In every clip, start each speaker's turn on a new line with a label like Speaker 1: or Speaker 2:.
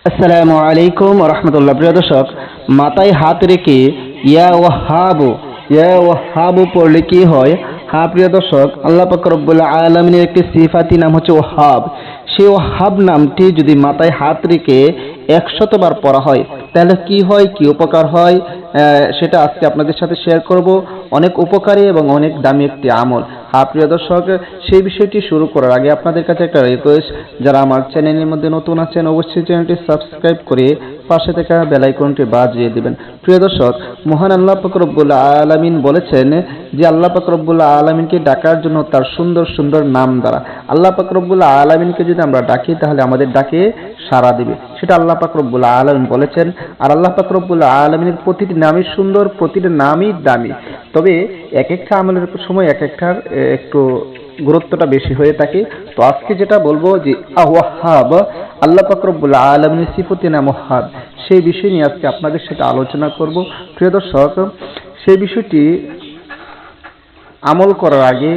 Speaker 1: আসসালামু আলাইকুম ওয়া রাহমাতুল্লাহ। প্রিয় দর্শক, মাথায় হাত রেখে ইয়া ওয়াহ্হাবু পড়লে কি হয়? হ্যাঁ প্রিয় দর্শক, আল্লাহ পাক রব্বুল আলামিনের একটি সিফাতি নাম হচ্ছে ওয়াহ্হাব। সেই ওয়াহ্হাব নামটি যদি মাথায় হাত রেখে 100 বার পড়া হয় তাহলে কি হয়, কি উপকার হয়, সেটা আজকে আপনাদের সাথে শেয়ার করব। অনেক উপকারী এবং অনেক দামি একটি আমল। হ্যাঁ প্রিয় দর্শক, সেই বিষয়টি শুরু করার আগে আপনাদের কাছে একটা রিকোয়েস্ট, যারা আমার চ্যানেলের মধ্যে নতুন আছেন অবশ্যই চ্যানেলটি সাবস্ক্রাইব করে পাশে থাকা বেল আইকনটি বাজিয়ে দিবেন। প্রিয় দর্শক, মহান আল্লাহ পাক রব্বুল আলামিন বলেছেন যে আল্লাহ পাক রব্বুল আলামিনকে ডাকার জন্য তার সুন্দর সুন্দর নাম দ্বারা আল্লাহ পাক রব্বুল আলামিনকে যদি আমরা ডাকি তাহলে আমাদের ডাকে সাড়া দিবে, সেটা আল্লাহ পাক রব্বুল আলামিন বলেছেন। আর আল্লাহ পাক রব্বুল আলামিনের প্রতিটি নামই সুন্দর, প্রতিটি নামই দামি। তবে এক একটা আমলের সময় এক একটার একটু গুরুত্বটা বেশি হয়ে থাকে। তো আজকে যেটা বলবো যে ওয়াহ্হাব, আল্লাহ পাক রব্বুল আলামিনের সিফাতে নাম ওয়াহ্হাব, সেই বিষয় নিয়ে আজকে আপনাদের সাথে আলোচনা করব। প্রিয় দর্শক, সেই বিষয়টি আমল করার আগে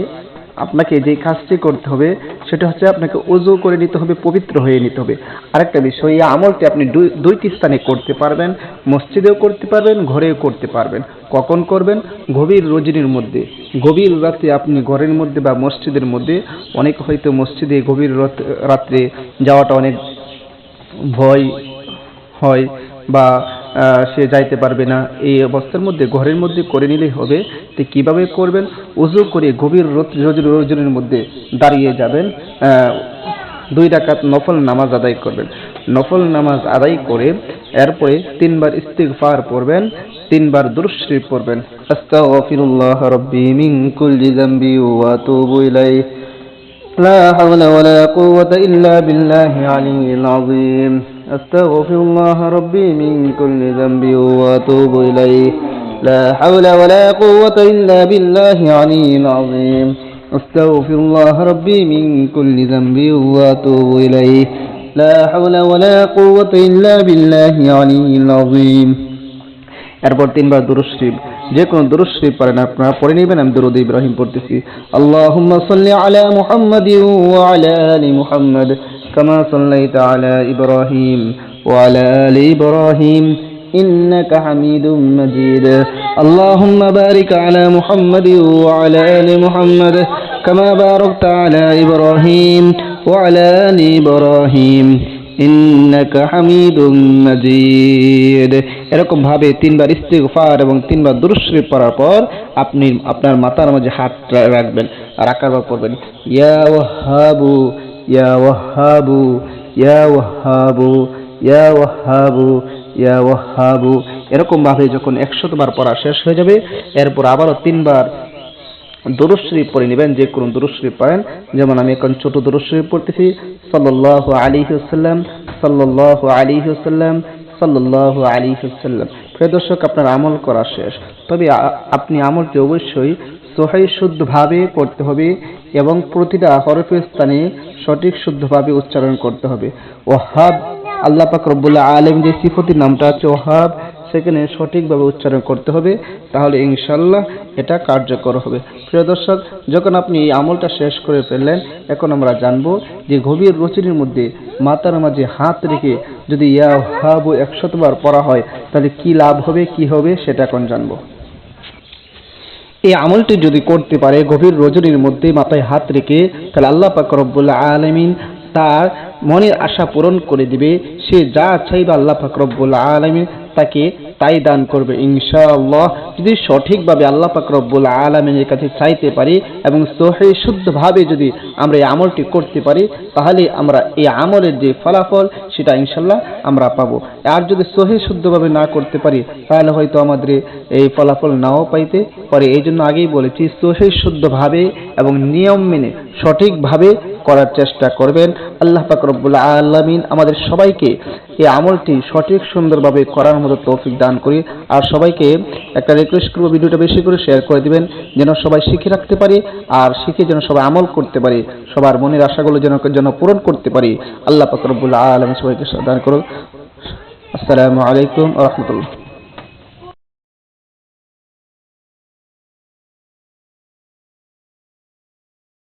Speaker 1: আপনাকে যে কাজটি করতে হবে সেটা হচ্ছে আপনাকে ওযু করে নিতে হবে, পবিত্র হয়ে নিতে হবে। আরেকটা বিষয়, এই আমলটি আপনি দুইটি স্থানে করতে পারবেন, মসজিদেও করতে পারবেন, ঘরেও করতে পারবেন। কখন করবেন? গভীর রজনীর মধ্যে, গভীর রাতে আপনি ঘরের মধ্যে বা মসজিদের মধ্যে, অনেক হয়তো মসজিদে গভীর রাত্রে যাওয়াটা অনেক ভয় হয় বা সে যাইতে পারবে না, এই অবস্থার মধ্যে ঘরের মধ্যে করে নিলেই হবে। তো কিভাবে করবেন? ওযু করে গভীর রজনীর মধ্যে দাঁড়িয়ে যাবেন, 2 রাকাত নফল নামাজ আদায় করবেন। নফল নামাজ আদায় করে এরপরে 3 বার ইস্তিগফার পড়বেন, 3 বার দুরূদ শরীফ পড়বেন। আস্তাগফিরুল্লাহ রাব্বি মিন কুল্লি যামবি ওয়া আতুবু ইলাইহি লা হাওলা ওয়ালা কুওয়াতা ইল্লা বিল্লাহি আলিয়্যিল আযীম। আস্তাগফিরুল্লাহ রাব্বি মিন কুল্লি যামবি ওয়া আতুবু ইলাইহি লা হাওলা ওয়ালা কুওয়াতা ইল্লা বিল্লাহি আলিয়্যিল আযীম। আস্তাগফিরুল্লাহ রাব্বি মিন কুল্লি যামবি ওয়া আতুবু ইলাইহি লা হাওলা ওয়ালা কুওয়াতা ইল্লা বিল্লাহি আলিয়্যিল আযীম। এরপর 3 বার দুরূদ শরীফ, যে কোন দুরূদ শরীফ পারেন আপনারা পড়ে নেবেন। আমি দুরূদ ইব্রাহিম পড়তেছি। আল্লাহুম্মা সাল্লি আলা মুহাম্মাদিন ওয়া আলা আলি মুহাম্মাদ কামা সাল্লাইতা আলা ইব্রাহিম ওয়া আলা আলি ইব্রাহিম ইন্নাকা হামিদুম মাজিদ। আল্লাহুম্মা বারিক আলা মুহাম্মাদিন ওয়া আলা আলি মুহাম্মাদ কামা বারাকতা আলা ইব্রাহিম ওয়া আলা আলি ইব্রাহিম ইন্নাকা হামিদুম মাজিদ। এরকম ভাবে 3 বার ইস্তিগফার এবং 3 বার দুরূদ শরীফ পড়ার পর আপনি আপনার মাথার মাঝে হাত রাখবেন, রাখার পর পড়বেন ইয়া ওয়াহ্হাবু ইয়া ওয়াহ্হাবু ইয়া ওয়াহ্হাবু ইয়া ওয়াহ্হাবু ইয়া ওয়াহ্হাবু। এরকম ভাবে যখন 100 বার পড়া শেষ হয়ে যাবে, এরপর আবারও 3 বার দুরূদ শরীফ পড়ে নেবেন, যে কোন দুরূদ শরীফ পড়েন। যেমন আমি এখন ছোট দুরূদ শরীফ পড়তেছি, সাল্লাল্লাহু আলাইহি ওয়াসাল্লাম সাল্লাল্লাহু আলাইহি ওয়াসাল্লাম সাল্লাল্লাহু আলাইহি ওয়াসাল্লাম। প্রিয় দর্শক, আপনার আমল করা শেষ, তবে আপনি আমলটি অবশ্যই সহিহ শুদ্ধভাবে করতে হবে এবং প্রতিটা হরফের স্থানে সঠিক শুদ্ধভাবে উচ্চারণ করতে হবে। ওয়াহ্হাব, আল্লাহ পাক রব্বুল আলামিন যে সিফাতির নামটা আছে ওয়াহ্হাব, সেখানে সঠিকভাবে উচ্চারণ করতে হবে, তাহলে ইনশাআল্লাহ এটা কার্যকর হবে। প্রিয় দর্শক, যখন আপনি এই আমলটা শেষ করে ফেললেন, এখন আমরা জানবো যে গভীর রজনীর মধ্যে মাথার মাঝে হাত রেখে যদি ইয়া ওয়াহ্হাবু 100 বার পড়া হয় তাহলে কি লাভ হবে, কি হবে, সেটা এখন জানবো। এই আমলটি যদি করতে পারে গভীর রজনীর মধ্যে মাথায় হাত রেখে, তাহলে আল্লাহ পাক রব্বুল আলামিন তার মনের আশা পূরণ করে দিবে। সে যা চাইবে আল্লাহ পাক রব্বুল আলামিন তাকে তাই দান করবে ইনশাআল্লাহ। যদি সঠিকভাবে আল্লাহ পাক রব্বুল আলামিনের কাছে চাইতে পারি এবং সহিহ শুদ্ধভাবে যদি আমরা এই আমলটি করতে পারি, তাহলে আমরা এই আমলের যে ফলাফল সেটা ইনশাআল্লাহ আমরা পাবো। আর যদি সহিহ শুদ্ধভাবে না করতে পারি তাহলে হয়তো আমাদের এই ফলাফল নাও পাইতে পারে। এই জন্য আগেই বলেছি, সহিহ শুদ্ধভাবে এবং নিয়ম মেনে সঠিকভাবে করার চেষ্টা করবেন। আল্লাহ পাক রব্বুল আলামিন আমাদের সবাইকে এই আমলটি সঠিক সুন্দরভাবে করার মতো তৌফিক দান করি। আর সবাইকে একটা রিকোয়েস্ট করব, ভিডিওটা বেশি করে শেয়ার করে দিবেন, যেন সবাই শিখে রাখতে পারি আর শিখে যেন সবাই আমল করতে পারি, সবার মনের আশাগুলো যেন পূরণ করতে পারি। আল্লাহ পাক রব্বুল আলামিন সবাইকে দান করুন। আসসালামু আলাইকুম ওয়া রাহমাতুল্লাহ।